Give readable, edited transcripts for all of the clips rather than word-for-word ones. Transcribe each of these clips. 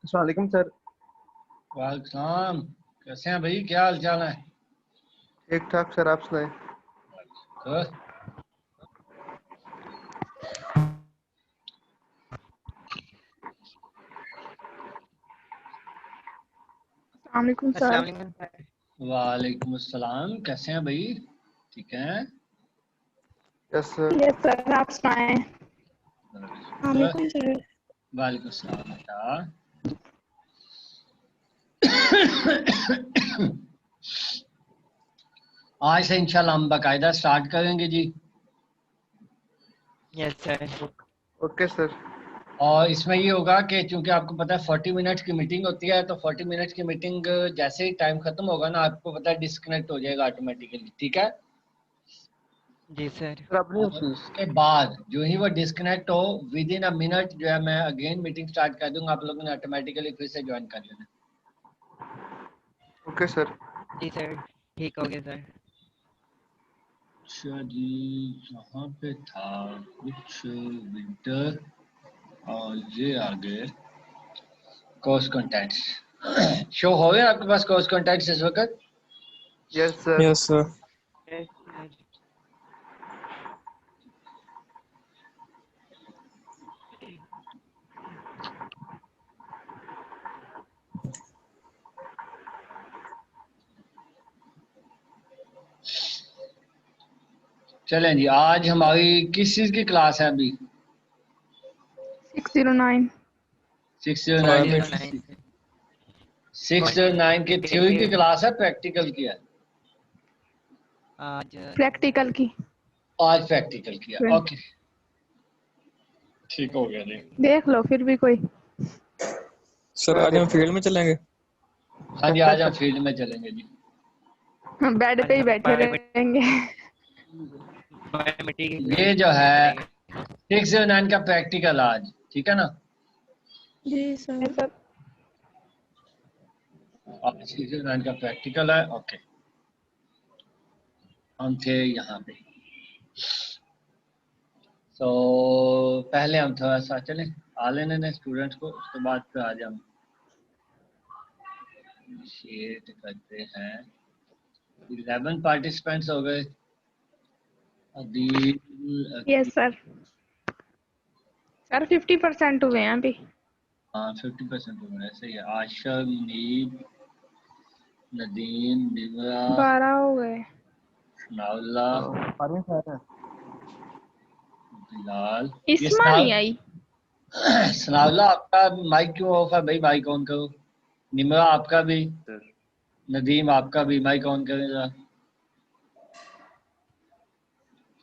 अस्सलाम वालेकुम सर। वालेकुम। कैसे हैं भाई, क्या हाल चाल है? ठीक ठाक सर, आप सुनाएं। सर अस्सलामुअलैकुम सर। वालेकुम अस्सलाम, कैसे हैं भाई? ठीक हैं? Yes sir. यस सर, आप सुनाएं। सर अस्सलामुअलैकुम सर। वालेकुम अस्सलाम बेटा। आज से इंशाल्लाह हम बाकायदा स्टार्ट करेंगे जी। Yes sir. Okay sir. और इसमें ये होगा कि चूंकि आपको पता है 40 मिनट की मीटिंग होती है, तो 40 मिनट की मीटिंग जैसे ही टाइम खत्म होगा ना, आपको पता है डिस्कनेक्ट हो जाएगा ऑटोमेटिकली, ठीक है? जी सर। सर अपनी और उसमें उसके बाद जो ही वो डिस्कनेक्ट हो, विद इन अ मिनट जो है मैं अगेन मीटिंग स्टार्ट कर दूंगा, आप लोगों ने ऑटोमेटिकली फिर से ज्वाइन कर लेना। Okay sir. जी सर, ठीक हो गया सर। अच्छा जी, यहाँ पे था कुछ विंटर और ये आ गए कोर्स कॉन्टैक्ट्स। शो हो गया आपके पास कोर्स कॉन्टैक्ट्स इस वक्त? Yes sir. Yes sir. Yes sir. चलें जी, आज हमारी किस चीज की क्लास है अभी? 609। 609 की 609 सर। 609 की थ्योरी की क्लास है, प्रैक्टिकल की है? आज प्रैक्टिकल की। आज प्रैक्टिकल किया, फिर ओके ठीक हो गया जी। देख लो फिर भी कोई। सर आज हम फील्ड में चलेंगे। हाँ जी, आज हम फील्ड में चलेंगे जी। हम बेड पे ही बैठे रहेंगे। ये जो है 609 का प्रैक्टिकल आज, ठीक है ना? जी सर। आज 609 का प्रैक्टिकल है, ओके। हम थे यहाँ पे, तो पहले हम थोड़ा सा चलें आ लेने दें स्टूडेंट्स को, उसके बाद फिर आज हम शेयर करते हैं। 11 पार्टिसिपेंट्स हो गए। Adeel, yes sir. सर 50% हुए हैं अभी। हाँ 50% हो गए, सही है। आशा, मुनीब, नदीम, निमरा, 12 हो गए। सनाउल्ला, बिलाल। ये इस्मा नहीं आई। सनाउल्ला आपका माइक क्यों ऑफ है भाई? माइक ऑन करो। निमरा आपका भी, नदीम आपका भी माइक ऑन करें जरा।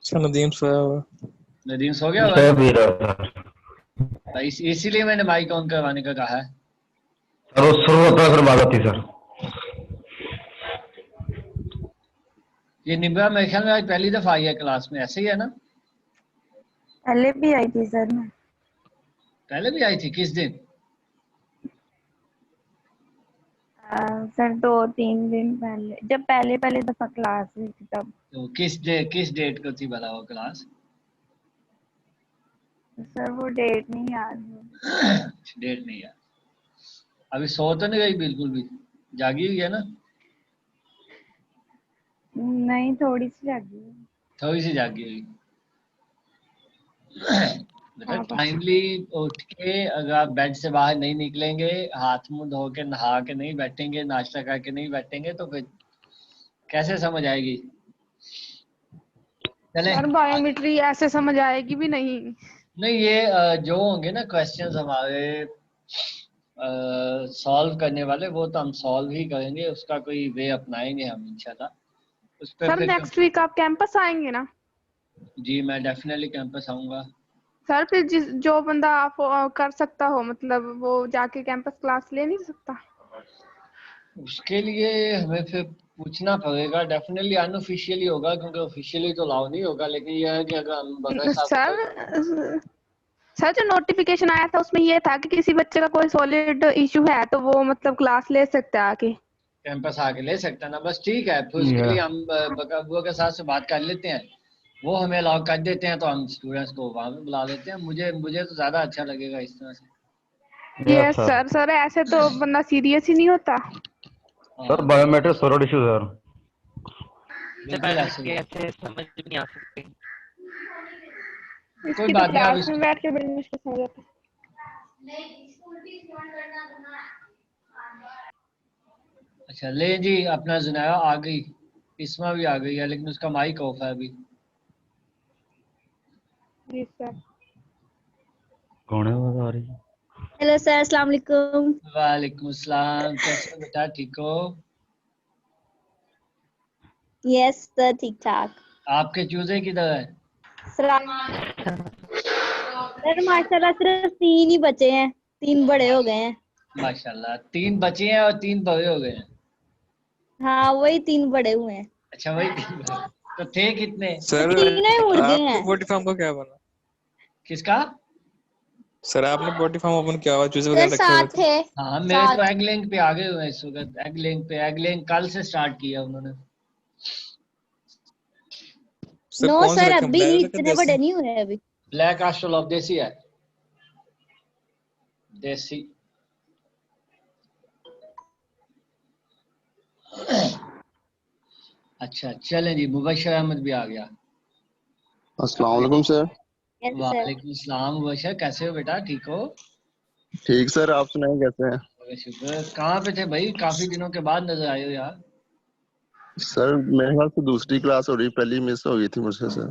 सर नदीम सोया हुआ। नदीम सो गया भाई? इसीलिए मैंने माइक ऑन करवाने का कहा है। सर वो शुरू होता है, फिर बात आती सर। ये निमरा मेरे ख्याल में आज पहली दफा आई है क्लास में, ऐसे ही है ना? पहले भी आई थी सर मैं। पहले भी आई थी? किस दिन? सर 2-3 दिन पहले, जब पहले पहले दफा क्लास हुई थी तब। तो किस डेट को थी भला वो क्लास? सर वो डेट नहीं याद है। डेट नहीं यार। अभी सो तो नहीं गई बिल्कुल भी? जागी हुई है ना? नहीं, थोड़ी सी लगी। थोड़ी सी जागी हुई। बेटा हाँ बस। टाइमली उठ के अगर आप बेड से बाहर नहीं निकलेंगे, हाथ मुंह धो के नहा के नहीं बैठेंगे, नाश्ता करके नहीं बैठेंगे, तो फिर कैसे समझ आएगी? चलें। सर बायोमेट्री ऐसे समझ आएगी भी नहीं। नहीं, ये जो होंगे ना क्वेश्चंस हमारे सॉल्व करने वाले, वो तो हम सॉल्व ही करेंगे, उसका कोई वे अपनाएंगे हम इंशाल्लाह। उस पर सर फिर नेक्स्ट वीक आप कैंपस आएंगे ना? जी मैं डेफिनेटली कैंपस आऊँगा। सर फिर जो बंदा आप कर सकता हो, मतलब वो जाके कैंपस क्लास ले नहीं सकता? उसके लिए हमें फिर पूछना पड़ेगा, डेफिनेटली अनऑफिशियली होगा, क्योंकि ऑफिशियली तो अलाउ नहीं होगा। लेकिन यह है कि अगर हम बगैर साहब सर जो नोटिफिकेशन आया था उसमें ये था कि किसी बच्चे का कोई सॉलिड इशू है तो वो मतलब क्लास ले सकता है आके। कैंपस आके ले सकता है ना, बस ठीक है। फिर उसके लिए हम बकाबुआ के साथ से बात कर लेते हैं, वो हमें अलाउ कर देते हैं, तो हम स्टूडेंट्स को वहाँ पे बुला लेते हैं। मुझे तो ज़्यादा अच्छा लगेगा इस तरह से। Yes sir. सर ऐसे तो बंदा सीरियस ही नहीं होता। Sir biometric server issue sir. बिल्कुल ऐसे ही। कैसे समझ में नहीं आ सकती। इसकी तो बात नहीं, आप क्लास में बैठ के बड़ी मुश्किल समझ आता है। अच्छा ले जी, अपना जुनाया आ गई, इस्मा भी आ गई है, लेकिन उसका माइक ऑफ है अभी। जी सर। कौन है आवाज आ रही है? हेलो सर, अस्सलाम वालेकुम। वालेकुम अस्सलाम, कैसे हो बेटा, ठीक हो? यस सर, ठीक ठाक। आपके चूजे किधर है? सर माशाल्लाह सिर्फ 3 ही बचे हैं, 3 बड़े हो गए हैं। माशाल्लाह 3 बचे हैं और 3 बड़े हो गए हैं। हाँ वही 3 बड़े हुए हैं। अच्छा वही 3 बड़े। तो थे कितने? सर तीनों ही मुर्गे आपके हैं। पोल्ट्री फार्म का क्या बना? किसका? सर आपने पोल्ट्री फार्म ओपन किया हुआ, चूजे सर वगैरह रखे हुए 7 थे? थे। हाँ मेरे तो 7। एग लेंग पे आ गए हुए हैं इस वक्त। एग लेंग कल से स्टार्ट किया उन्होंने। सर नो कौन से सर, रखे, अभी ब्लैक नहीं, रखे इतने देसी? बड़े नहीं हुए अभी। ब्लैक एस्ट्रोलॉब देसी है, देसी। अच्छा चलें जी, मुबशर अहमद भी आ गया। अस्सलाम वालेकुम सर। Yes sir. वालेकुम सलाम मुबशर, कैसे हो बेटा, ठीक हो? ठीक सर, आप सुनाएं कैसे हैं? बड़े शुक्र। कहाँ पे थे भाई, काफी दिनों के बाद नजर आए हो यार। सर मेरे ख्याल से दूसरी क्लास हो रही, पहली मिस हो गई थी मुझसे सर।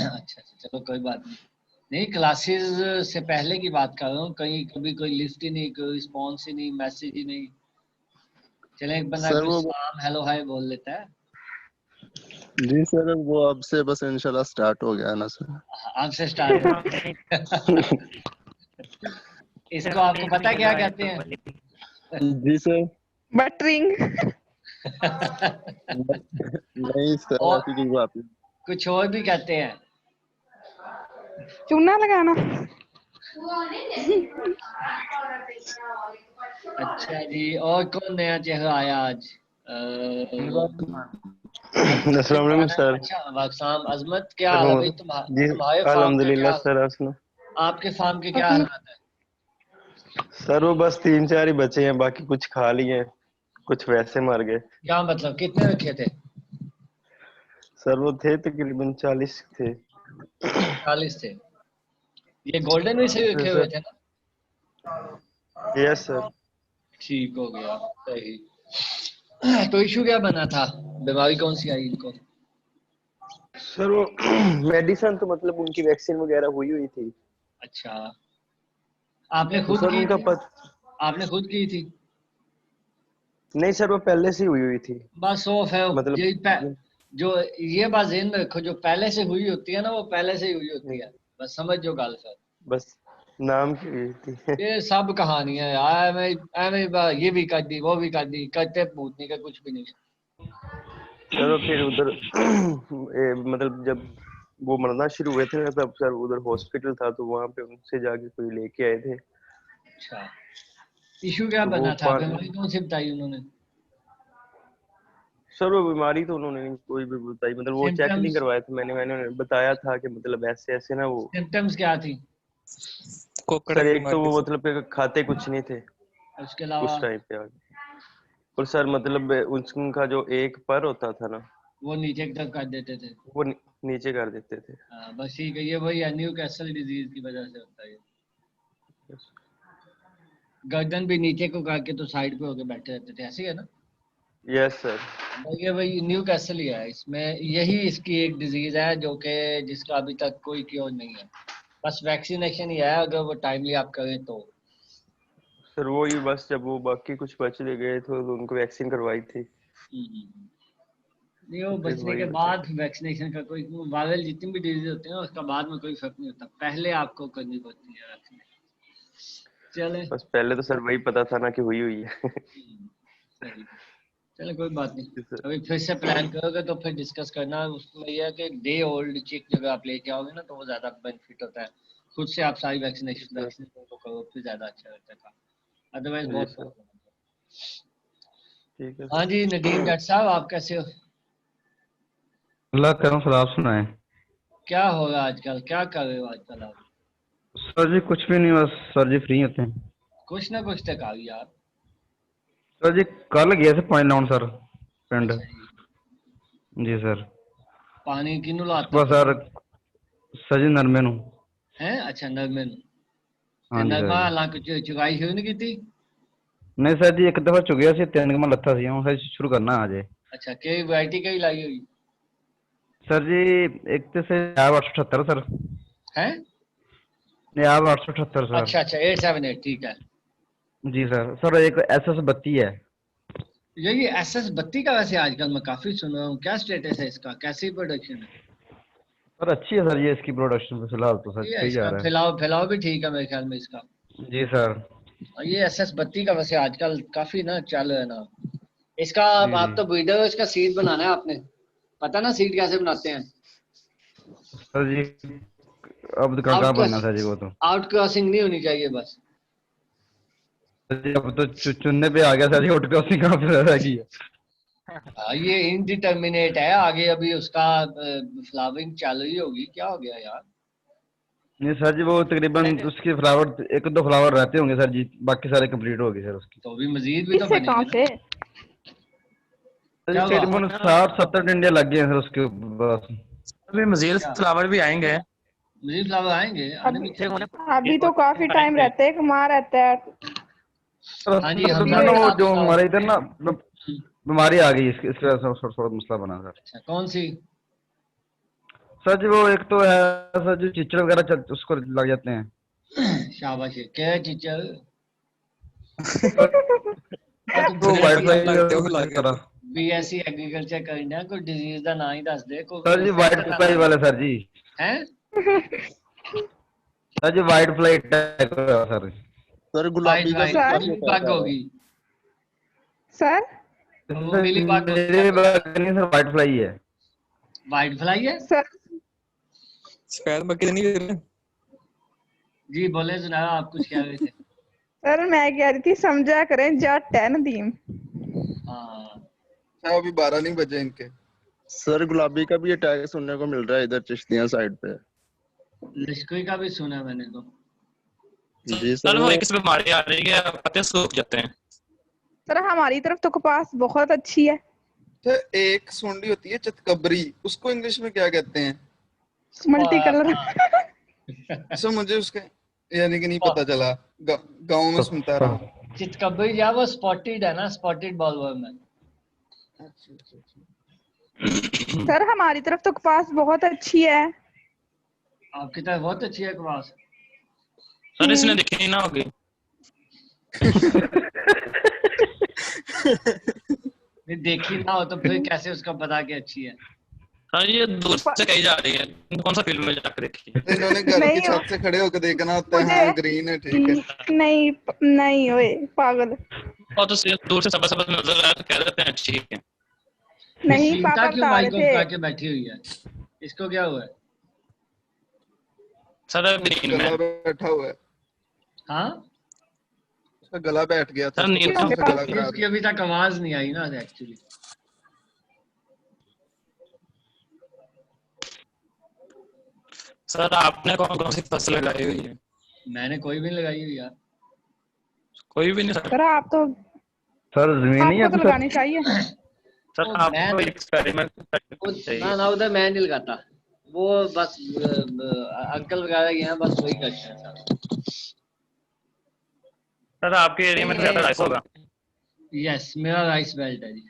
अच्छा चलो कोई बात नहीं। नहीं क्लासेस से पहले की बात कर रहा हूँ, कहीं कभी कोई लिफ्ट ही नहीं, कोई रिस्पॉन्स ही नहीं, मैसेज ही नहीं। चले एक बंदा सर कुछ वो सलाम हेलो हाय बोल लेता है। जी सर, वो अब से बस इंशाल्लाह स्टार्ट हो गया है ना सर। आपसे स्टार्ट हाँ, मैंने इसको आपको मैंने पता भी क्या हेलो हाय कहते तो हैं? बोली थी। जी सर। बटरिंग। नहीं सर, और ऐसी कोई बात नहीं। कुछ और भी कहते हैं। चूना लगाना। अच्छा जी, और कौन नया चेहरा आया आज? अस्सलाम वालेकुम सर। अच्छा वाकसाम, अजमत क्या हाल है भाई? जी तुम्हारे फार्म का क्या, अल्हम्दुलिल्लाह सर। असना आपके फार्म के क्या अपनी हालात है? सर वो बस 3-4 ही बचे हैं, बाकी कुछ खा लिए, कुछ वैसे मर गए। क्या मतलब कितने रखे थे? सर वो थे तकरीबन 40 थे। 40 थे। ये गोल्डन में से रखे हुए सर थे ना? Yes sir. ठीक हो गया, सही। तो इशू क्या बना था, बीमारी कौन सी आई इनको? सर वो मेडिसिन तो मतलब उनकी वैक्सीन वगैरह हुई थी। अच्छा, आपने तो खुद सर की उनका थी? आपने खुद की थी? नहीं सर, वो पहले से हुई थी। बस ऑफ है मतलब जो ये बात ज़हन में रखो, जो पहले से हुई होती है ना वो पहले से ही हुई होती है, बस समझ जो गल सर। बस नाम की हुई थी। ये सब कहानियां यार, ये भी कर दी वो भी कर दी, करते पूछने का कुछ भी नहीं है। चलो फिर उधर मतलब जब वो मरना शुरू हुए थे ना, तब सर उधर हॉस्पिटल था, तो वहां पे उनसे जाके कोई लेके आए थे। अच्छा, इशू क्या तो वो बना था, बीमारी कौन सी बताई उन्होंने? सर वो बीमारी तो उन्होंने नहीं कोई भी बताई, मतलब वो चेक नहीं सिम्टम्स, करवाया था। मैंने बताया था कि मतलब ऐसे ऐसे ना वो। सिम्टम्स क्या थी? कोकड़ सर की एक तो बीमारी वो थी। मतलब कि खाते कुछ नहीं थे उसके अलावा? उस टाइम पे आगे। और सर मतलब उनका जो एक पर होता था ना, वो नीचे की तरफ कर देते थे। वो नीचे कर देते थे। हाँ बस ठीक है, ये वही न्यू कैसल डिजीज की वजह से होता है। गर्दन भी नीचे को करके तो साइड पे होके बैठे रहते थे, ऐसे ही है ना? Yes sir. ये वही न्यू कैसल ही है, इसमें यही इसकी एक डिजीज है जो कि जिसका अभी तक कोई क्योर नहीं है। बस वैक्सीनेशन ही है, अगर वो टाइमली आप करें तो। सर वो ही बस जब वो बाकी कुछ बच ले गए तो उनको वैक्सीन करवाई थी। नहीं वो तो फिर बचने वही के बचा। बाद वैक्सीनेशन का कोई, वायरल जितनी भी डिजीज होती है ना उसका बाद में कोई फर्क नहीं होता, पहले आपको करनी पड़ती है वैक्सीनेशन। चले बस पहले तो सर वही पता था ना कि हुई है। सही, चलो कोई बात नहीं। सर अभी फिर से प्लान करोगे तो फिर डिस्कस करना। उसमें यह है कि डे ओल्ड चिक जब आप लेके आओगे ना तो वो ज़्यादा बेनिफिट होता है। खुद से आप सारी वैक्सीनेशन को करो फिर ज़्यादा अच्छा रहता है, अदरवाइज जी बहुत सर। प्रॉब्लम होता ठीक है है। हाँ जी नदीम डॉक्टर साहब, आप कैसे हो? अल्लाह करम सर, आप सुनाएं। क्या हो रहा है आजकल, क्या कर रहे हो आजकल आप? सर जी कुछ भी नहीं, बस सर जी फ्री होते हैं। कुछ ना कुछ तक आओ यार। सर जी कल गए थे पानी लाउन सर पिंड। अच्छा जी। जी सर। पानी किनू लाता सुबह सर सर जी नरमे नू। है? अच्छा नरमे नू। हाँ ते जी सर नरमा जी। हालांकि चुगाई शुरू नहीं की? नहीं सर जी एक दफा चुगया सी 3 दिन लत्था सी हूं सर शुरू करना आज। अच्छा कई वैरायटी कई लाई हुई सर जी एक तो से 878 सर। है? नायाब 878 सर। अच्छा अच्छा 878 ठीक है। जी सर। सर एक SS 32 है। ये SS 32 का वैसे आजकल मैं काफी सुन रहा हूँ, क्या स्टेटस है इसका, कैसी प्रोडक्शन है? सर अच्छी है सर ये इसकी प्रोडक्शन फिलहाल तो सर ये सही जा इसका रहा फैलाव फैलाव भी ठीक है मेरे ख्याल में इसका। है। जी सर। और ये SS 32 का वैसे आजकल काफी ना चल है ना इसका। जी आप जी तो वीडियो इसका सीड बनाना है आपने, पता ना सीड कैसे बनाते हैं? सर जी अब तो कहाँ बनना सर जी वो तो। आउट क्रॉसिंग नहीं होनी चाहिए बस। सर जी अब तो चुनने पे आ गया सर जी आउट क्रॉसिंग कहाँ पे रह गई है। ये इनडिटर्मिनेट है, आगे अभी उसका फ्लावरिंग चालू ही होगी, क्या हो गया यार? नहीं सर जी वो तकरीबन उसके फ्लावर 1-2 फ्लावर रहते होंगे सर जी बाकी सारे कंप्लीट हो गए सर उसकी। तो अभी मजीद भी तो इससे कहाँ बनेंगे से? ना। सर जी क्या हुआ? तकरीबन 60-70 डंडे लग गए हैं सर उसके बस। अभी मजीद क्या फ्लावर भी आएंगे। मजीद फ्लावर आएंगे? आने भी अभी चाहिए। अभी तो काफी टाइम रहता है, कमा रहता है। हाँ जी सर हमजा ना वो साहब जो बताओ। हमारे इधर ना बीमारी आ गई इसके वजह से थोड़ा थोड़ा मसला बना सर। अच्छा कौन सी? सर जी वो एक तो है सर जो चिचड़ वगैरह उसको लग जाते हैं। शाबाश है। क्या टीचर? वो वाइट लगते हो फ्लाई लग गया। तरह। BSc एग्रीकल्चर करना, कोई डिजीज का नाम ही दस दे, सर कोई जी वाइट इंसेक्ट का फ्लाई नाम वाले सर जी। है। सर जी वाइट फ्लाई अटैक हुआ सर। सर वाइट गुलाबी का भी वाइट सर? काफी मिली अटैक बग आ रहा होगी। सर वो मिली बग होगी मेरे आपको। बाग नहीं सर वाइट फ्लाई है। वाइट फ्लाई है? सर सफेद मक्खी तो नहीं दे रहे? जी बोले सुनाया, आप कुछ कह रहे थे। सर मैं कह रही थी समझा करें जट है नदीम। हाँ अभी 12 नहीं बजे इनके। सर गुलाबी का भी अटैक सुनने को मिल रहा है इधर चिश्तियां साइड पे। लश्करी का भी सुना मैंने तो। जी सर सर वो वो एक बीमारी आ रही है पत्ते सूख जाते हैं। सर हमारी तरफ तो कपास बहुत अच्छी है। तो एक सुंडी होती है चितकबरी, उसको इंग्लिश में क्या कहते हैं? Multi colour. सर मुझे उसके यानी कि नहीं पता चला, गांव में सुनता रहा हूँ। चितकबरी या वो स्पॉटेड है ना, स्पॉटेड बॉलवर्म है। अच्छा अच्छा अच्छा। सर हमारी तरफ तो कपास बहुत अच्छी है। आपकी तरफ बहुत अच्छी है कपास। सर इसने देखी नहीं ना होगी। नहीं देखी ना हो तो फिर कैसे उसका पता कि अच्छी है? सर ये दूर से कही जा रही है, कौन सा फिल्म में जाकर देखी? तो इन्होंने घर की नहीं छत से खड़े होकर देखना होता है, मुझे हाँ ग्रीन है ठीक है। नहीं नहीं ओए पागल। और तो सिर्फ दूर से सब सब नजर आया तो कह देते हैं अच्छी है। नहीं सीता पापा क्यों बता माइक रहे ऑफ थे। करके बैठी हुई है? इसको क्या हुआ है? सर ग्रीन गला में। बैठा हुआ है, हाँ उसका गला बैठ गया था, सर नींद उसको तो- गला खराब इसकी अभी तक आवाज नहीं आई ना एक्चुअली। सर आपने कौन कौन सी फसल लगाई हुई है? मैंने कोई भी नहीं लगाई हुई यार। कोई भी नहीं सर। सर आप तो सर जमीन नहीं है आपको तो आपकी लगानी सर? चाहिए। सर वो आपको मैं एक्सपेरिमेंट वो चाहिए। ना ना उधर मैं नहीं लगाता, वो बस अंकल वगैरह यहाँ बस वही करते हैं सर। सर आपके एरिया में तो ज्यादा राइस होगा। यस मेरा राइस बेल्ट है जी।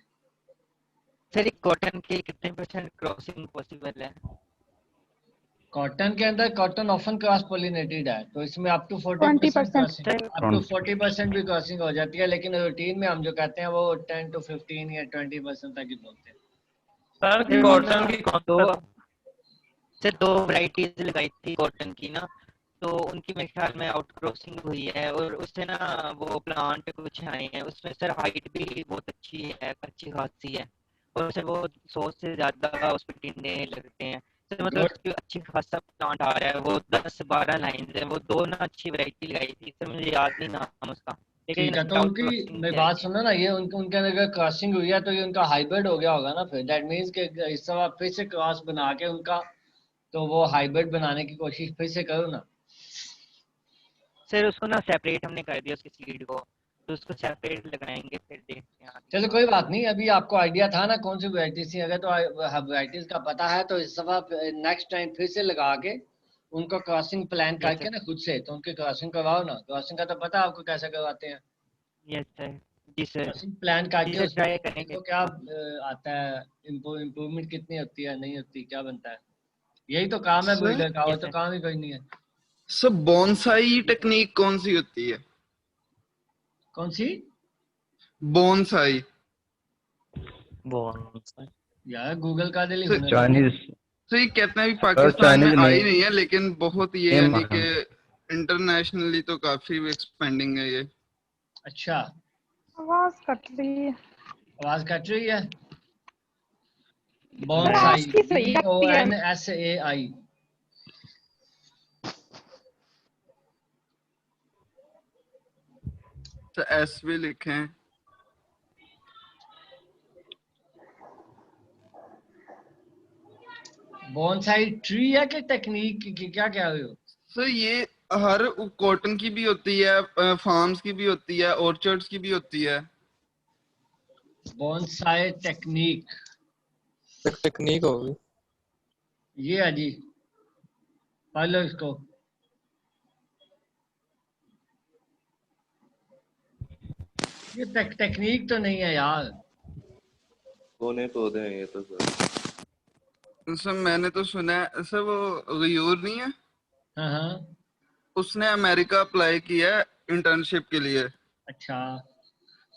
सर एक कॉटन के कितने परसेंट क्रॉसिंग पॉसिबल है? कॉटन के अंदर कॉटन ऑफन क्रॉस पोलिनेटेड है, तो इसमें up to 40% 20%। Crossing, up to 40% भी क्रॉसिंग हो जाती है, लेकिन रूटीन में हम जो कहते हैं वो 10 to 15 या 20% तक ही बोलते हैं। सर कॉटन की कौन तो सा? सर 2 वैरायटीज लगाई थी कॉटन की ना, तो उनकी मेरे ख्याल में आउट क्रॉसिंग हुई है और उससे ना वो प्लांट कुछ आए हैं, उसमें सर हाइट भी बहुत अच्छी है, अच्छी खासी है, और सर वो 100 से ज्यादा उस पर टिंडे लगते हैं। सर मतलब गुड। उसकी अच्छी खासा प्लांट आ रहा है, वो 10-12 लाइन है, वो 2 ना अच्छी वैरायटी लगाई थी सर, मुझे याद नहीं नाम उसका, ठीक लेकिन है, तो आउट उनकी क्रॉसिंग मेरी बात सुनो ना, ये उनके उनके अंदर अगर क्रॉसिंग हुई है तो ये उनका हाइब्रिड हो गया होगा ना, फिर दैट मीन्स कि इस सब आप फिर से क्रॉस बना के उनका, तो वो हाइब्रिड बनाने की कोशिश फिर से करो ना। सर उसको ना सेपरेट हमने कर दिया उसकी सीड को, तो उसको सेपरेट लगाएंगे फिर देखते हैं आगे। चलो कोई बात नहीं, अभी आपको आइडिया था ना कौन सी वैरायटीज थी, अगर तो वैरायटीज का पता है तो इस दफा नेक्स्ट टाइम फिर से लगा के उनको क्रॉसिंग प्लान Yes, करके sir. ना खुद से, तो उनकी क्रॉसिंग करवाओ ना। क्रॉसिंग का तो पता है आपको कैसे करवाते हैं। यस सर, जी सर, क्रॉसिंग प्लान जी करके सर उसमें ट्राई करेंगे। देखो क्या आता है, इम्प्रूवमेंट कितनी होती है नहीं होती, क्या बनता है। यही तो काम है सर बिल्डर का, और Yes, तो sir. काम ही कोई नहीं है। सर बोनसाई टेक्निक कौन सी होती है? कौन सी? बोनसाई यार गूगल का दिल ही सर, हुनर है। चाइनीज तो ये कहते हैं भी पाकिस्तान में चाइनीज आई नहीं है, लेकिन बहुत ये नेम यानी है। कि इंटरनेशनली तो काफी एक्सपेंडिंग है ये। अच्छा, आवाज कट रही है। आवाज कट रही है। सर बोनसाई, आपकी सही आती है। BONSAI। तो एस भी लिखे हैं। बोनसाई ट्री है कि टेक्निक की क्या क्या हुई हो? सर ये हर कॉटन की भी होती है, फार्म्स की भी होती है, ऑर्चर्ड्स की भी होती है। बोनसाई टेक्निक टेक्निक होगी। ये है जी, पढ़ लो इसको। ये टेक्निक तो नहीं है यार। सोने पौधे हैं ये तो सर। सर मैंने तो सुना है सर, वो गयूर नहीं है, हाँ हाँ, उसने अमेरिका अप्लाई किया है इंटर्नशिप के लिए, अच्छा।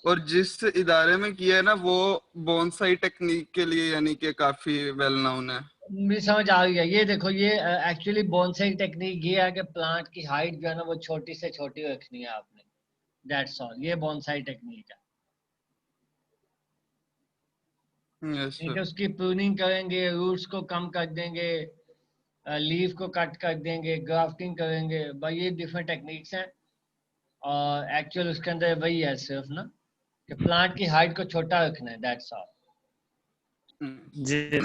और जिस इदारे में किया है ना वो बोनसाई टेक्निक के लिए यानी कि काफी वेल नोन है। मुझे समझ आ गया। ये देखो, ये एक्चुअली बोनसाई टेक्निक ये है कि प्लांट की हाइट जो है ना वो छोटी से छोटी रखनी है आपने, दैट्स ऑल। ये बोनसाई टेक्निक है। यस ठीक है, सर। उसकी प्रूनिंग करेंगे, रूट्स को कम कर देंगे, लीफ को कट कर देंगे, ग्राफ्टिंग करेंगे, भाई ये डिफरेंट टेक्निक्स हैं। और एक्चुअल उसके अंदर वही है सिर्फ ना कि प्लांट की हाइट को छोटा रखना है, दैट्स ऑल। जी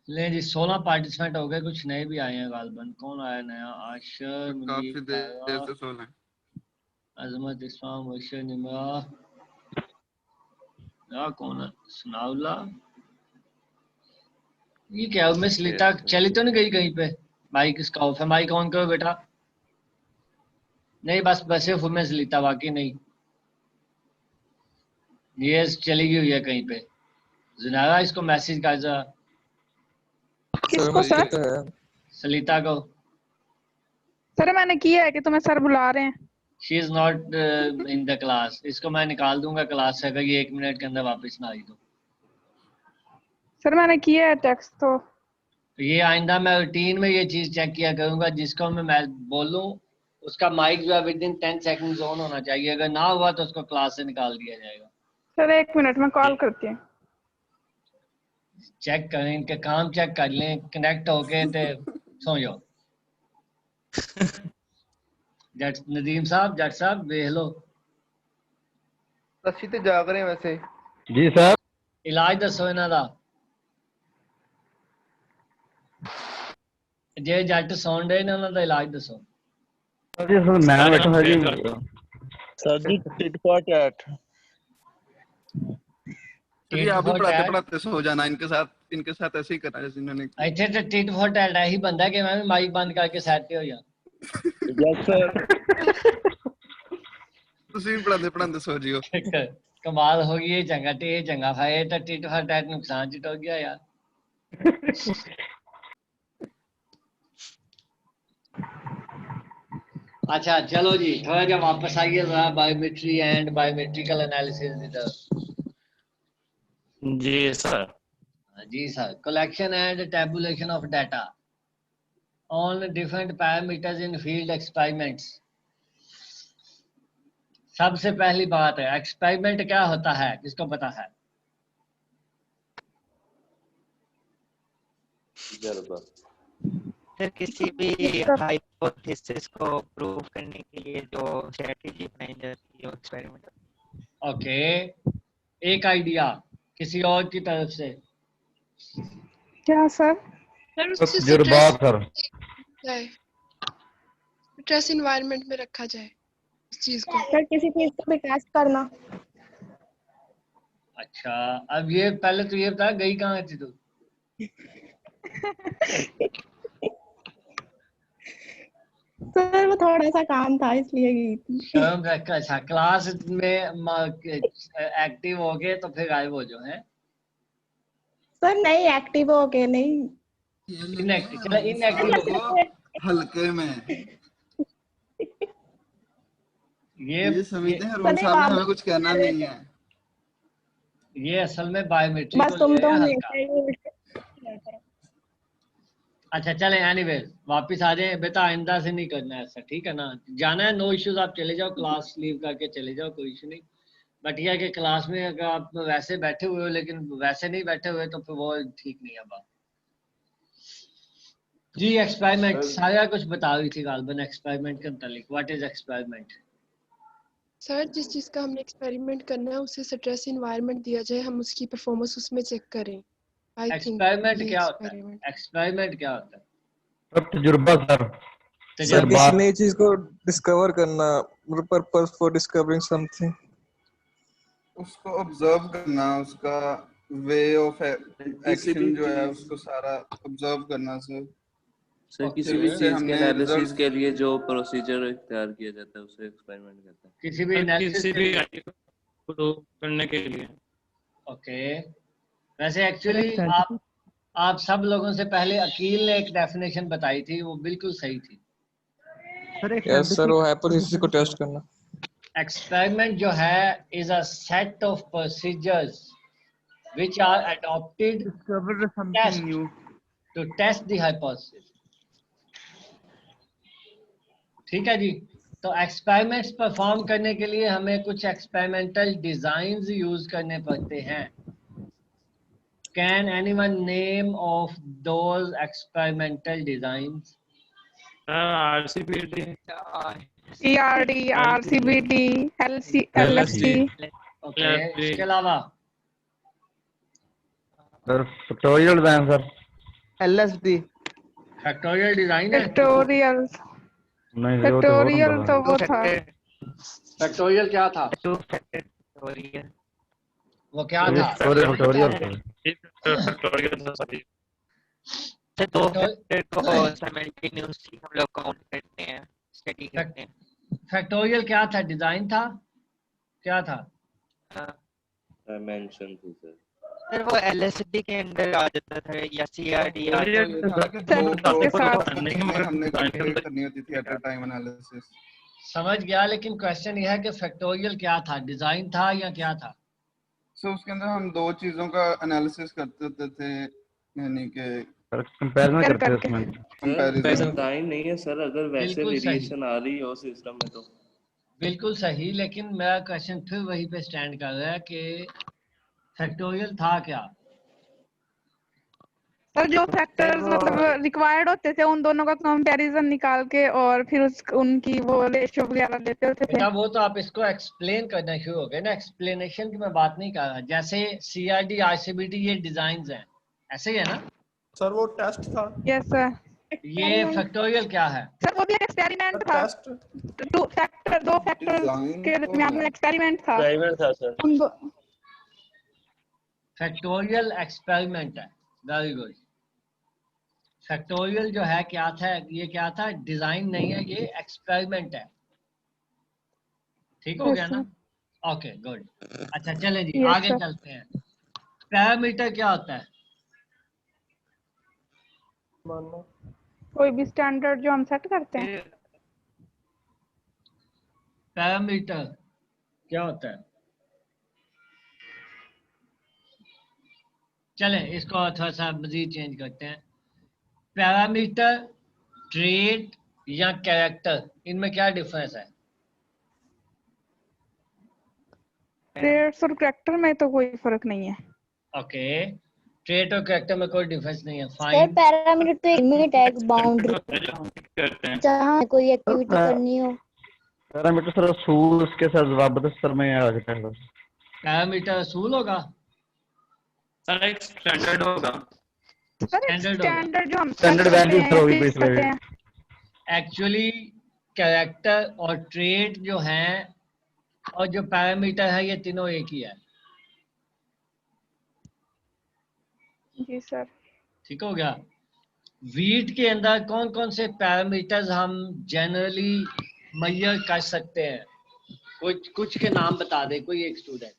ले जी, 16 पार्टिसिपेंट हो गए, कुछ नए भी आए हैं गालबन। कौन आया नया? आशर, मुनीर, काफी देर से सोना है। अजमत, इस्माम, मुर्शिद, निमरा, या कौन है? सनाउल्ला। ये क्या मिस लीता चली तो नहीं गई कहीं पे? माइक इसका ऑफ है, माइक ऑन करो बेटा। नहीं बस सिर्फ मिस लीता, बाकी नहीं। ये चली गई हुई है कहीं पे। जुनारा इसको मैसेज कर जरा, किसको सर? तो है। सलीता को। सर मैंने किया है कि तुम्हें सर बुला रहे हैं। She is not in the class. इसको मैं निकाल दूंगा क्लास से अगर ये 1 मिनट के अंदर वापस ना आई तो। सर मैंने किया है टेक्स्ट तो। ये आइंदा मैं रूटीन में ये चीज चेक किया करूंगा, जिसको मैं बोलूं उसका माइक जो है विद इन 10 सेकंड ऑन होना चाहिए। अगर ना हुआ तो उसको क्लास से निकाल दिया जाएगा। सर 1 मिनट में कॉल करती हूँ। चेक करें, इनके काम चेक कर लें, कनेक्ट होके ते सो जाओ। जट नदीम साहब, जट साहब देख लो, रशी ते जाग रहे हैं वैसे। जी सर। इलाज दसो इन्हां दा। जे जट सौन डे ने उन्हां दा इलाज दसो। जी सर मैं बैठा था जी। सर जी टिट फॉर टैट। तो ये आप भी पढ़ाते पढ़ाते सो जाना, इनके साथ ऐसे ही करना जैसे इन्होंने किया। ਇੱਥੇ ਤੇ ਟਿਟ ਫॉर ਟੈਟ ਇਹੀ ਬੰਦਾ ਕਿ ਮੈਂ ਵੀ ਮਾਈਕ ਬੰਦ ਕਰਕੇ ਸੈੱਟ ਤੇ ਹੋ ਜਾ। Yes sir. ਤੁਸੀਂ ਵੀ ਪੜਾਉਂਦੇ ਪੜਾਉਂਦੇ ਸੋ ਜਿਓ। ਕਮਾਲ ਹੋ ਗਈ, ਇਹ ਚੰਗਾ ਤੇ ਇਹ ਚੰਗਾ ਫਾਇਦਾ ਤਾਂ ਟਿਟ ਫॉर ਟੈਟ ਨੁਕਸਾਨ ਚ ਟੋ ਗਿਆ ਯਾਰ। अच्छा चलो जी, थोड़ा जब वापस आइए जरा बायोमेट्री एंड बायोमेट्रिकल एनालिसिस की तरफ। जी सर। जी sir, collection and tabulation of data on different parameters in field experiments. सबसे पहली बात है, एक्सपेरिमेंट क्या होता है, किसको पता है? सर किसी भी हाइपोथेसिस को प्रूव करने के लिए जो स्ट्रेटजी अपनाई जाती है एक्सपेरिमेंट। ओके, एक आइडिया किसी और की तरफ से। क्या सर? तजुर्बा सर। स्ट्रेस इन्वायरमेंट में रखा जाए इस चीज को। सर किसी चीज को भी टेस्ट करना। अच्छा, अब ये पहले तो ये बता, गई कहाँ थी तू? सर वो थोड़ा सा काम था इसलिए गई थी। शर्म रख। अच्छा, क्लास में एक्टिव हो गए तो फिर गायब हो जाओ, हैं? सर नहीं एक्टिव हो गए, नहीं इनएक्टिव, चलो इनएक्टिव हो गए। हल्के में ये समझते हैं रूम साहब ने हमें कुछ कहना नहीं है। ये असल में बायोमेट्रिक बस तुम तो हल्का। अच्छा चले, एनीवे वापस आ जाए बेटा, आइंदा से नहीं करना है ऐसा, ठीक है ना? जाना है, नो इश्यूज, आप चले जाओ, क्लास लीव करके चले जाओ, कोई इशू नहीं। बट यह है कि क्लास में अगर आप वैसे बैठे हुए हो लेकिन वैसे नहीं बैठे हुए तो फिर वो ठीक नहीं है बात। जी एक्सपेरिमेंट सारा कुछ बता रही थी गालबन एक्सपेरिमेंट के मुतालिक। What is experiment? सर जिस चीज का हमने एक्सपेरिमेंट करना है उसे स्ट्रेस इन्वायरमेंट दिया जाए, हम उसकी परफॉर्मेंस उसमें चेक करें। एक्सपेरिमेंट क्या होता है? एक्सपेरिमेंट क्या होता है? तजुर्बा सर। सर किसी नई चीज को डिस्कवर करना, मतलब पर्पस फॉर डिस्कवरिंग समथिंग। उसको ऑब्जर्व करना, उसका वे ऑफ एक्शन जो है उसको सारा ऑब्जर्व करना सर। सर किसी भी चीज के एनालिसिस के लिए जो प्रोसीजर इख्तियार किया जाता है उसे एक्सपेरिमेंट कहते हैं। किसी भी एनालिसिस को करने के लिए। ओके, वैसे एक्चुअली आप सब लोगों से पहले अकील ने एक डेफिनेशन बताई थी, वो बिल्कुल सही थी। यस सर, वो हाइपोथेसिस को टेस्ट करना। एक्सपेरिमेंट जो है is a set of procedures which are adopted to test the hypothesis. ठीक है जी। तो एक्सपेरिमेंट्स परफॉर्म करने के लिए हमें कुछ एक्सपेरिमेंटल डिजाइन्स यूज करने पड़ते हैं। Can anyone name of those experimental designs? RCPD, ERD, RCBD, LSD। Okay, इसके अलावा sir factorial design sir. LSD factorial design है? फैक्टोरियल नहीं, फैक्टोरियल तो वो था। फैक्टोरियल क्या था? वो क्या था? दो फैक्टर को साइमल्टेनियसली हम लोग काउंट करते हैं, स्टडी करते हैं। फैक्टोरियल क्या था? डिजाइन था? क्या था? डायमेंशन थी सर। सर वो एलएसडी के अंदर आ जाता था या सीआरडी आ हमने करनी होती थी एट अ टाइम एनालिसिस। समझ गया, लेकिन क्वेश्चन यह है कि फैक्टोरियल क्या था? डिजाइन था या क्या था? सो उसके अंदर हम दो चीजों का एनालिसिस करते थे, यानी कि कंपैरिजन करते हैं उसमें। कंपैरिजन डिजाइन नहीं है सर, अगर वैसे वेरिएशन आ रही हो सिस्टम में तो बिल्कुल सही, लेकिन मेरा क्वेश्चन फिर वहीं पे स्टैंड कर रहा है कि फैक्टोरियल था क्या? सर जो फैक्टर्स मतलब रिक्वायर्ड होते थे उन दोनों का कंपैरिजन निकाल के और फिर उनकी वो रेशियो वगैरह लेते होते थे। बेटा वो तो आप इसको एक्सप्लेन करना शुरू हो गए ना, एक्सप्लेनेशन की मैं बात नहीं कर रहा। जैसे सीआरडी आरसीबीडी ये डिजाइन्स हैं, ऐसे ही है ना सर? वो टेस्ट था। Yes sir. ये फैक्टोरियल क्या है? सर वो भी एक एक्सपेरिमेंट था। दो फैक्टर्स के दरमियान में एक्सपेरिमेंट था। एक्सपेरिमेंट था सर। फैक्टोरियल एक्सपेरिमेंट है, वेरी गुड। फैक्टोरियल जो है क्या था? ये क्या था? डिजाइन नहीं है, ये एक्सपेरिमेंट है। ठीक हो गया ना? Okay good. अच्छा चलें जी, आगे चलते हैं। पैरामीटर क्या होता है? कोई भी स्टैंडर्ड जो हम सेट करते हैं। पैरामीटर क्या होता है? चलें इसको थोड़ा सा मजीद चेंज करते हैं। पैरामीटर, ट्रेट या कैरेक्टर, इनमें क्या डिफरेंस है? ट्रेट्स और कैरेक्टर में तो कोई फर्क नहीं है। ओके, ट्रेट और कैरेक्टर में कोई डिफरेंस नहीं है, सर फाइन। पैरामीटर तो एक लिमिट है, एक बाउंड्री जहाँ कोई एक्टिविटी करनी हो। पैरामीटर सर असूल उसके साथ जवाब सर में आ जाता है। पैरामीटर असूल होगा सर, एक स्टैंडर्ड होगा। स्टैंडर्ड जो हम स्टैंडर्ड वैल्यू होगी बेस पे। एक्चुअली कैरेक्टर और ट्रेट जो हैं और जो पैरामीटर है ये तीनों एक ही है। जी सर। ठीक हो गया। वीट के अंदर कौन कौन से पैरामीटर्स हम जनरली मेजर कर सकते हैं? कुछ के नाम बता दे कोई एक स्टूडेंट।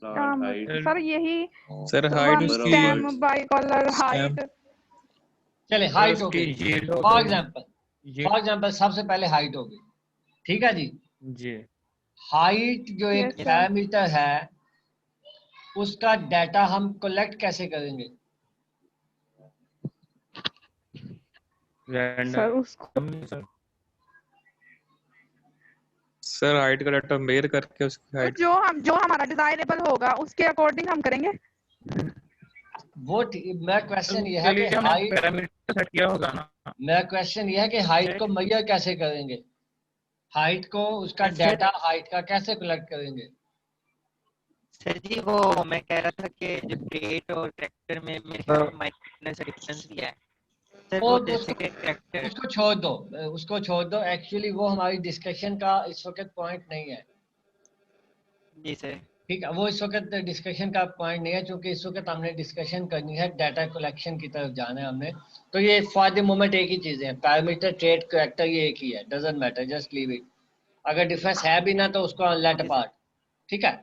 सर यही सर हाइट उसकी स्टेम बाइकॉलर हाइट। चले हाइट हो गई फॉर एग्जांपल सबसे पहले हाइट होगी। ठीक है जी। हाइट जो एक पैरामीटर है उसका डाटा हम कलेक्ट कैसे करेंगे? सर हाइट का डाटा मेजर करके उसकी हाइट जो हमारा डिजायरेबल होगा उसके अकॉर्डिंग हम करेंगे। वो मैं क्वेश्चन ये है कि हाइट पैरामीटर सेट किया होगा ना। मेरा क्वेश्चन ये है कि हाइट को मेजर कैसे करेंगे? हाइट को उसका डाटा हाइट का कैसे कलेक्ट करेंगे? सर जी वो मैं कह रहा था कि जो ट्रेट और कैरेक्टर में मेरे ख्याल में माइनर से डिफरेंस दिया है सर। वो जैसे कि कैरेक्टर उसको छोड़ दो एक्चुअली वो हमारी डिस्कशन का इस वक्त पॉइंट नहीं है। जी सर। ठीक है, वो इस वक्त डिस्कशन का पॉइंट नहीं है क्योंकि इस वक्त हमने डिस्कशन करनी है डाटा कलेक्शन की तरफ जाना है हमने। तो ये फॉर द मोमेंट एक ही चीज़ है, पैरामीटर ट्रेट कैरेक्टर ये एक ही है, doesn't matter, just leave it. अगर डिफरेंस है भी ना तो उसको लेट अपार्ट। ठीक है,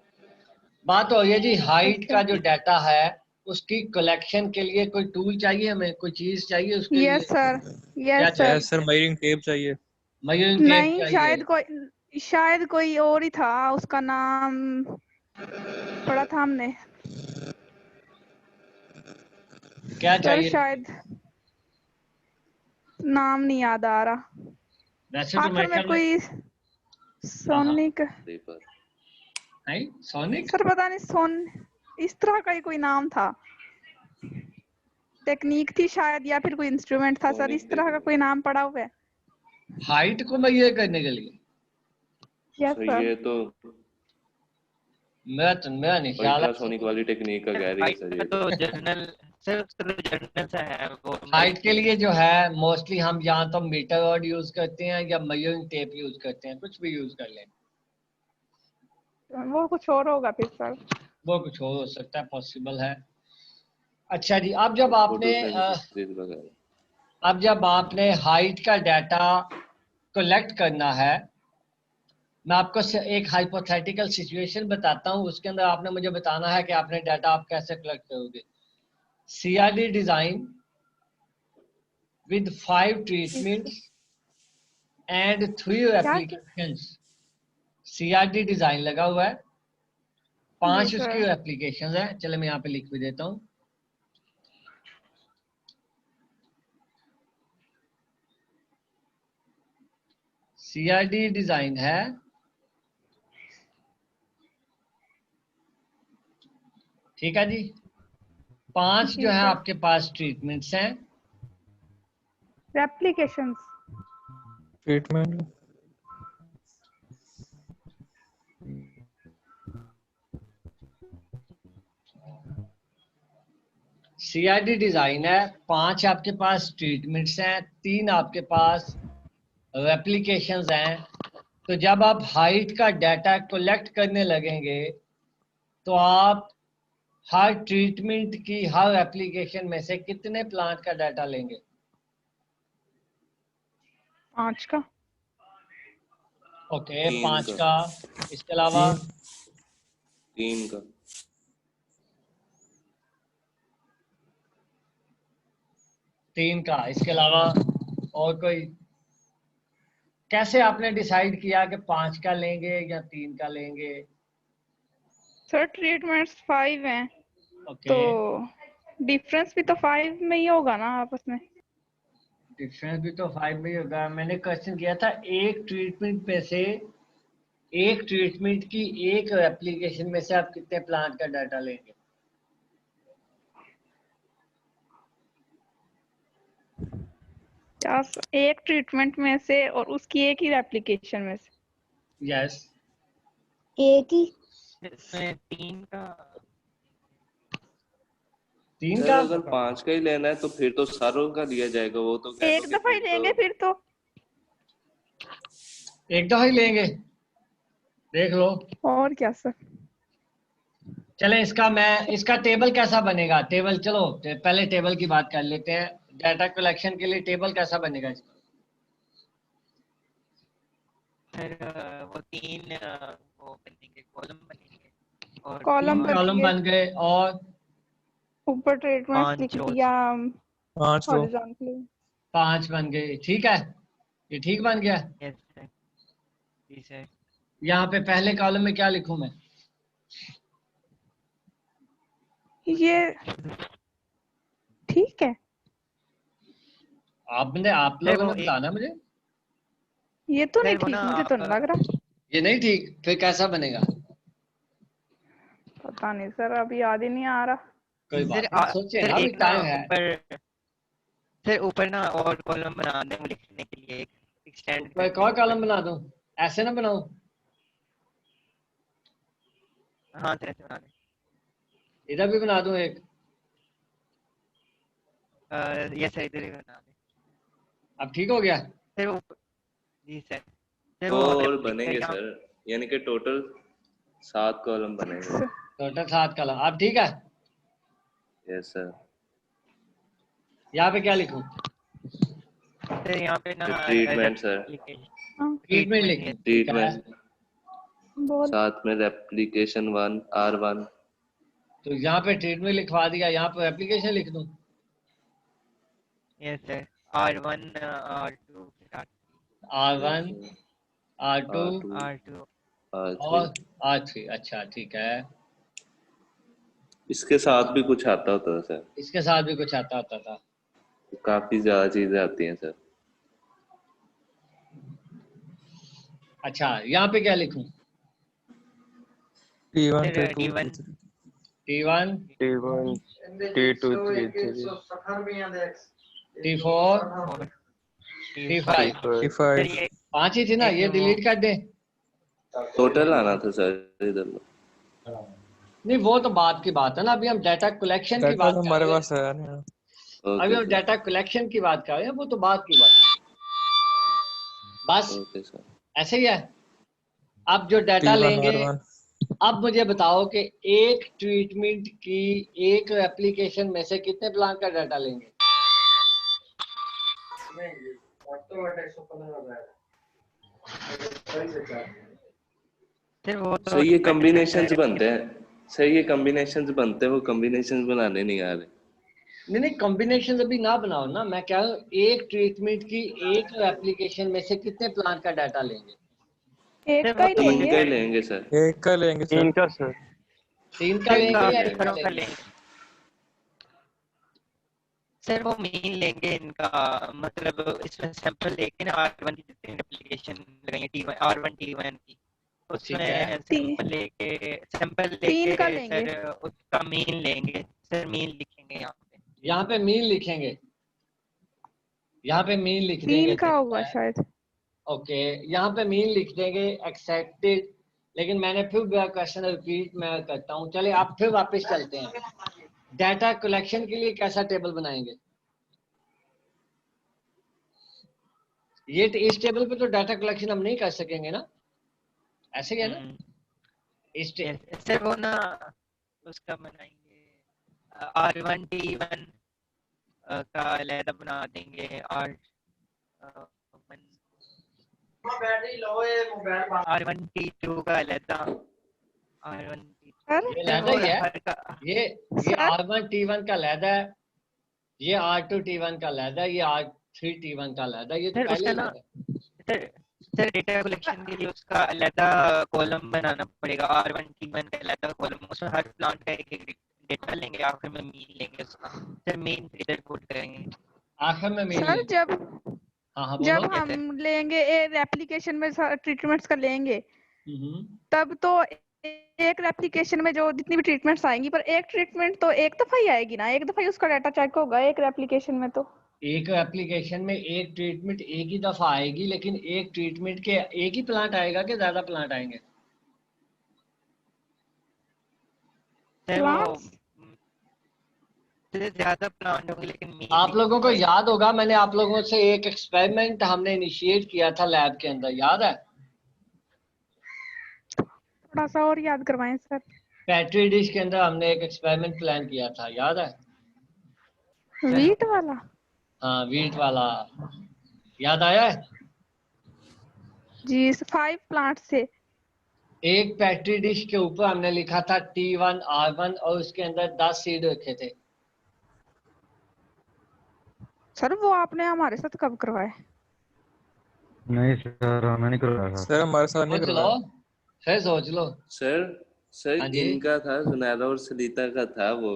बात हो ये जी हाइट का जो डाटा है उसकी कलेक्शन के लिए कोई टूल चाहिए हमें, कोई चीज चाहिए उसके लिए? Yes sir. Sir measuring tape चाहिए। मेजरिंग टेप नहीं चाहिए। शायद कोई और ही था, उसका नाम पढ़ा था हमने। क्या चाहिए? शायद नाम नहीं याद आ रहा। वैसे तो आखिर में कोई सोनिक सोनिक सर पता नहीं इस तरह का ही कोई नाम था, टेक्निक थी शायद या फिर कोई इंस्ट्रूमेंट था सर, इस तरह का कोई नाम पड़ा हुआ है हाइट को मेजर करने के लिए। Yes sir. ये तो मेरा नहीं ख्याल अल्ट्रासोनिक वाली टेक्निक का कह रही है सर। ये तो जर्नल सर जर्नल सा है वो। हाइट के लिए जो है मोस्टली हम या तो मीटर रॉड यूज करते हैं या मेजरिंग टेप यूज करते हैं, कुछ भी यूज कर लें। वो कुछ और होगा फिर सर। वो कुछ और हो सकता है, पॉसिबल है। अच्छा जी, अब जब आपने हाइट का डाटा कलेक्ट करना है, मैं आपको एक हाइपोथेटिकल सिचुएशन बताता हूँ, उसके अंदर आपने मुझे बताना है कि आपने डाटा आप कैसे कलेक्ट करोगे। CRD design with 5 treatments and 3 applications। CRD design लगा हुआ है, 5 उसकी एप्लीकेशंस हैं। चले मैं यहाँ पे लिख भी देता हूँ। CRD डिजाइन है, ठीक है जी। 5 जो है आपके पास ट्रीटमेंट्स हैं, एप्लीकेशंस ट्रीटमेंट। CRD डिजाइन है, 5 आपके पास ट्रीटमेंट्स हैं, 3 आपके पास एप्लीकेशंस हैं। तो जब आप हाइट का डाटा कलेक्ट करने लगेंगे तो आप हर ट्रीटमेंट की हर एप्लीकेशन में से कितने प्लांट का डाटा लेंगे? 5 का। ओके, 5 का। इसके अलावा 3 का। 3 का। इसके अलावा और कोई? कैसे आपने डिसाइड किया कि 5 का लेंगे या 3 का लेंगे? सर ट्रीटमेंट्स 5 हैं। ओके। तो डिफरेंस भी तो 5 में ही होगा ना आपस में? डिफरेंस भी तो 5 में ही होगा। मैंने क्वेश्चन किया था एक ट्रीटमेंट में से, एक ट्रीटमेंट की एक एप्लीकेशन में से आप कितने प्लांट का डाटा लेंगे? एक ट्रीटमेंट में से और उसकी एक ही एप्लीकेशन में से? यस। एक ही। इसमें 3 का 3 सर का अगर 5 का ही लेना है तो फिर तो सारों का लिया जाएगा, वो तो कह एक दो कि दफा ही फिर लेंगे तो फिर तो। एक दफा ही लेंगे, देख लो। और क्या सर। चले इसका टेबल कैसा बनेगा? टेबल चलो पहले टेबल की बात कर लेते हैं। डाटा कलेक्शन के लिए टेबल कैसा बनेगा इसका? सर वो 3 वो बनेंगे, कॉलम बनेंगे और कॉलम 3 कॉलम बनेंगे, बन गए और ऊपर ट्रीटमेंट्स 5 लिख रोज। दिया 5 रो। हॉरिजॉन्टली। 5 बन गए, ठीक है, ये ठीक बन गया। Yes sir. जी सर। यहाँ पे पहले कॉलम में क्या लिखूं मैं? ये ठीक है। आप सर लोगों वो ने एक बताना मुझे। ये तो नहीं सर वो ठीक, ना मुझे तो नहीं लग रहा। ये नहीं ठीक, फिर कैसा बनेगा? पता नहीं सर, अभी याद ही नहीं आ रहा। कोई सर बात नहीं, सोचे सर ना, अभी एक ना टाइम है। ऊपर, सर ऊपर ना और कॉलम बना दें वो लिखने के लिए, एक एक्सटेंड तो एक और कॉलम बना दूं, ऐसे ना बनाऊं? हाँ सर ऐसे बना दें। इधर भी बना दूं एक? यस सर इधर ही बना दें। अब ठीक हो गया? सर वो जी सर। सर वो वो और रेप्लिका बनेंगे यहाँ सर, यानी कि टोटल 7 कॉलम बनेंगे। टोटल 7 कॉलम, अब ठीक है। Yes sir. यहाँ पे क्या लिखूं? सर यहाँ पे ना ट्रीटमेंट सर, ट्रीटमेंट लिखूं? ठीक है। ट्रीटमेंट साथ में रेप्लिकेशन 1 R1। तो यहाँ पे ट्रीटमेंट लिखवा दिया, यहाँ पे एप्लीकेशन लिख दूं? Yes sir. R1 R2 R1 R2 R2 और R3। अच्छा ठीक है। इसके साथ भी कुछ आता होता है सर? इसके साथ भी कुछ आता होता था। काफी ज्यादा चीजें आती हैं सर। अच्छा यहाँ पे क्या लिखूं? T1 T2 T1 T2 T3 T4 T5 T5 5 ही थी ना, ये डिलीट कर दे। टोटल आना था सर इधर। नहीं वो तो बात की बात है ना, अभी हम डाटा कलेक्शन की बात कर हमारे रहे हैं। पास है। अभी हम डाटा कलेक्शन की बात कर रहे हैं, वो तो बात की बात है। बस ऐसे ही है। अब जो डाटा T1 लेंगे, R1 अब मुझे बताओ कि एक ट्रीटमेंट की एक एप्लीकेशन में से कितने प्लांट का डाटा लेंगे? सर ये कॉम्बिनेशंस बनते हैं, सर ये कॉम्बिनेशंस बनते हैं, वो कॉम्बिनेशंस बनाने नहीं आ रहे। नहीं कॉम्बिनेशन अभी ना बनाओ ना, मैं क्या एक ट्रीटमेंट की एक एप्लीकेशन में से कितने प्लांट का डाटा लेंगे? एक का ही तीन का ही लेंगे सर। एक का लेंगे सर। 3 का सर। 3 का लेंगे या एक का लेंगे? सर वो मीन लेंगे इनका, मतलब इसमें सैंपल लेके ना R1 की जितनी एप्लीकेशन लगाएंगे T1 R1 T1 की, उसमें सैंपल लेके का लेंगे। सर उसका मीन लेंगे, सर मीन लिखेंगे यहाँ पे। यहाँ पे मीन लिखेंगे, यहाँ पे मीन लिख देंगे। 3 का होगा शायद। ओके यहाँ पे मीन लिख देंगे, एक्सेप्टेड। लेकिन मैंने फिर क्वेश्चन रिपीट मैं करता हूँ। चले आप फिर वापस चलते हैं। डाटा कलेक्शन के लिए कैसा टेबल बनाएंगे? ये इस टेबल पे तो डाटा कलेक्शन हम नहीं कर सकेंगे ना, ऐसे ही है ना? इस सर वो ना उसका बनाएंगे R1 T1 का अलग बना देंगे R1 T2 का अलग, R1 ये लहदा ही है, ये R1 T1 का लहदा है, ये R2 T1 का लहदा है, ये R3 T1 का लहदा है। ये तो पहले ही है। सर डेटा कलेक्शन के लिए उसका अलग कॉलम बनाना पड़ेगा, R1 T1 का अलग कॉलम, उसमें हर प्लांट का एक डेटा लेंगे, आखिर में मीन लेंगे उसका, सर मीन इधर पुट करेंगे आखिर में मीन सर जब जब हम लेंगे एप्लीकेशन में ट्रीटमेंट्स का लेंगे, तब तो एक एप्लीकेशन में जो जितनी भी ट्रीटमेंट्स आएंगी, पर एक ट्रीटमेंट तो एक दफा ही आएगी ना, एक दफा ही उसका डाटा चेक होगा एक एप्लीकेशन में। तो एक एप्लीकेशन में एक ट्रीटमेंट एक ही दफा आएगी, लेकिन एक ट्रीटमेंट के एक ही प्लांट आएगा कि ज्यादा प्लांट आएंगे? उससे ज्यादा प्लांट होंगे लेकिन मीन आप लोगों को याद होगा मैंने आप लोगों से एक एक्सपेरिमेंट हमने इनिशिएट किया था लैब के अंदर, याद है? थोड़ा सा और याद करवाएं सर। पेट्री डिश के अंदर हमने एक एक्सपेरिमेंट प्लान किया था, याद है? वीट वाला? हाँ वीट वाला, याद आया है? जी 5 प्लांट से। एक पेट्री डिश के ऊपर हमने लिखा था T1 R1 और उसके अंदर 10 सीड रखे थे। सर वो आपने हमारे साथ कब करवाया? नहीं सर हमने नहीं करवाया सर हमारे साथ नहीं सोच लो, करवाया। फिर सोच लो। सर हाँ जी। इनका था, जुनैदा और सलीता का था, वो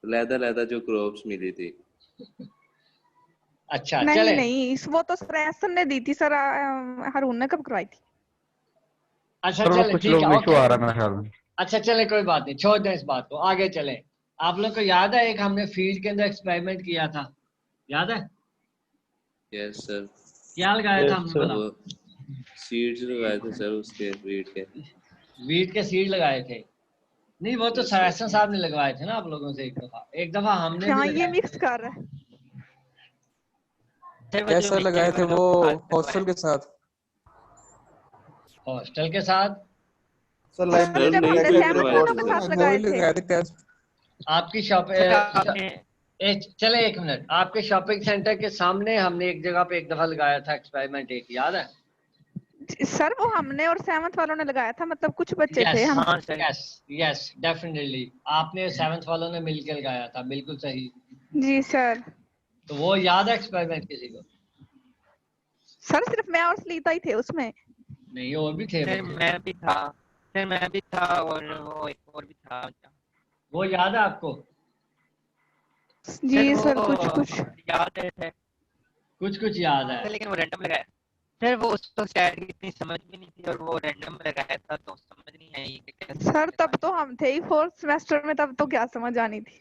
लैदा जो क्रॉप्स मिली थी। अच्छा नहीं चले। नहीं, वो तो सर एहसन ने दी थी सर, हारून ने कब करवाई थी? अच्छा सर वो चले कुछ ठीक लोग है, इशू ओके। आ रहा है मेरे ख्याल में। अच्छा चले कोई बात नहीं, छोड़ दें इस बात को, आगे चलें। आप लोग को याद है एक हमने फील्ड के अंदर एक्सपेरिमेंट किया था, याद है? Yes sir. क्या लगाया था हमने भला? सीड्स लगाए थे सर उसके, वीट के सीड लगाए थे। नहीं वो तो सहसन साहब ने लगवाए थे ना आप लोगों से, एक दफा हमने क्या भी ये लगाए मिक्स कर रहा है? कैसे लगाए थे वो हॉस्टल के साथ? हॉस्टल के साथ सर सर जब हमने सहमत वालों के साथ लगाए थे। आपकी शॉप चले एक मिनट, आपके शॉपिंग सेंटर के सामने हमने एक जगह पे एक दफा लगाया था एक्सपेरिमेंट, एक याद है? सर वो हमने और सेवंथ वालों ने लगाया था, मतलब कुछ बच्चे थे हम। यस डेफिनेटली आपने सेवंथ वालों ने मिलकर लगाया था, बिल्कुल सही। जी सर। तो वो याद है एक्सपेरिमेंट किसी को? सर सिर्फ मैं और सलीता ही थे उसमें। नहीं और भी थे। सर मैं भी था, सर मैं भी था और वो एक और भी था। वो याद है आपको? जी सर कुछ याद है, कुछ याद है, लेकिन वो रैंडम लगाया सर, वो उसको शायद इतनी समझ भी नहीं थी और वो रैंडम लगाया था तो समझ नहीं आई कि कैसे। सर तब तो हम थे ही 4th सेमेस्टर में, तब तो क्या समझ आनी थी।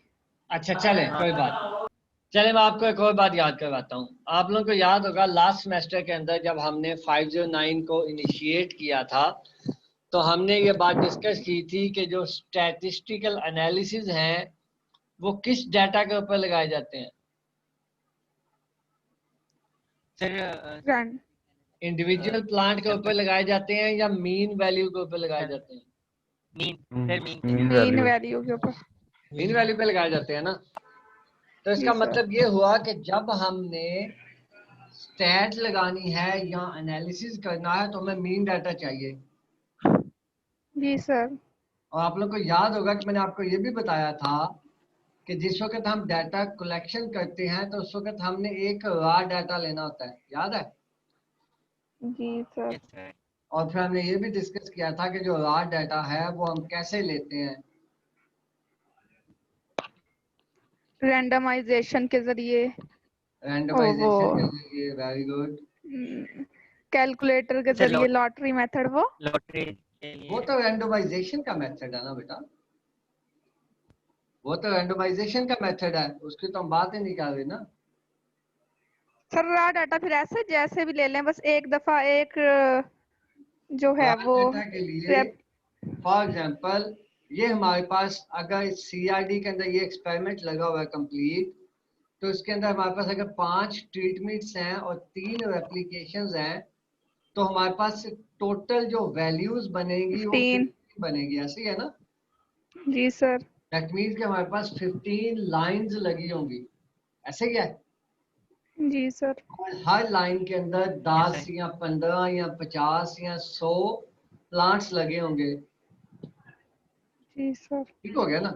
अच्छा चले कोई बात। चले मैं आपको एक और बात याद करवाता हूँ। आप लोगों को याद होगा लास्ट सेमेस्टर के अंदर जब हमने 509 को इनिशिएट किया था तो हमने ये बात डिस्कस की थी कि जो स्टैटिस्टिकल एनालिसिस हैं वो किस डाटा के ऊपर लगाए जाते हैं? सर इंडिविजुअल प्लांट के ऊपर लगाए जाते हैं या मीन वैल्यू के ऊपर लगाए जाते हैं? मीन वैल्यू के ऊपर। मीन वैल्यू पे लगाए जाते हैं ना। तो इसका मतलब ये हुआ कि जब हमने स्टैट लगानी है या एनालिसिस करना है तो हमें मीन डाटा चाहिए। जी सर। और आप लोग को याद होगा कि मैंने आपको ये भी बताया था कि जिस वक्त हम डाटा कलेक्शन करते हैं तो उस वक्त हमने एक रॉ डाटा लेना होता है, याद है? जी सर। और फिर हमने ये भी डिस्कस किया था कि जो रॉ डाटा है वो हम कैसे लेते हैं? रैंडमाइजेशन के जरिए। रैंडमाइजेशन के जरिए, वेरी गुड। कैलकुलेटर के जरिए, लॉटरी मेथड। वो तो रैंडमाइजेशन का मेथड है ना बेटा, वो तो रैंडमाइजेशन का मेथड है, उसकी तो हम बात ही नहीं कर रहे ना। सर रॉ डाटा फिर ऐसे जैसे भी ले लें, बस एक दफा एक जो है वो के लिए फॉर एग्जांपल ये हमारे पास अगर CRD के अंदर ये एक्सपेरिमेंट लगा हुआ है कंप्लीट, तो इसके अंदर हमारे पास अगर 5 ट्रीटमेंट्स हैं और 3 रेप्लिकेशंस हैं तो हमारे पास टोटल जो वैल्यूज बनेगी वो 15 बनेगी, ऐसे है ना? जी सर। दैट मींस कि हमारे पास 15 लाइंस लगी होंगी, ऐसे क्या है? जी सर। हर लाइन के अंदर 10 या 15 या 50 या 100 प्लांट्स लगे होंगे। जी सर। ठीक हो गया ना?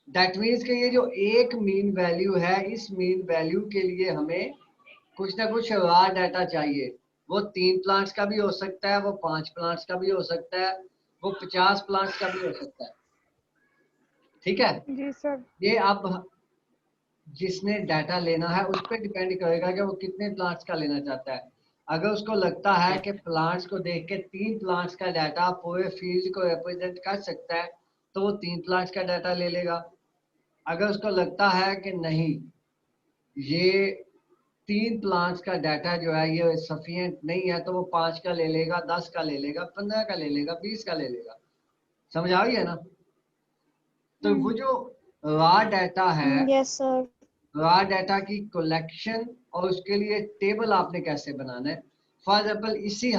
दैट मीन्स कि ये जो एक मीन वैल्यू है, इस मीन वैल्यू के लिए हमें कुछ ना कुछ रॉ डाटा चाहिए। वो 3 प्लांट्स का भी हो सकता है, वो 5 प्लांट्स का भी हो सकता है, वो 50 प्लांट्स का भी हो सकता है। ठीक है जी सर। ये अब जिसने डाटा लेना है उस पर डिपेंड करेगा कि वो कितने प्लांट्स का लेना चाहता है। अगर उसको लगता है कि प्लांट्स को देख के 3 प्लांट्स का डाटा पूरे फील्ड को रिप्रेजेंट कर सकता है तो वो 3 प्लांट्स का डाटा ले लेगा। अगर उसको लगता है कि नहीं ये 3 प्लांट्स का डाटा जो है ये सफिशिएंट नहीं है तो वो 5 का ले लेगा, 10 का ले लेगा, 15 का ले लेगा, 20 का ले लेगा। समझ आ गई है ना? तो वो जो रॉ डाटा है, यस सर, रॉ डाटा की कलेक्शन और उसके लिए टेबल आपने कैसे बनाना है। फॉर एग्जाम्पल इसी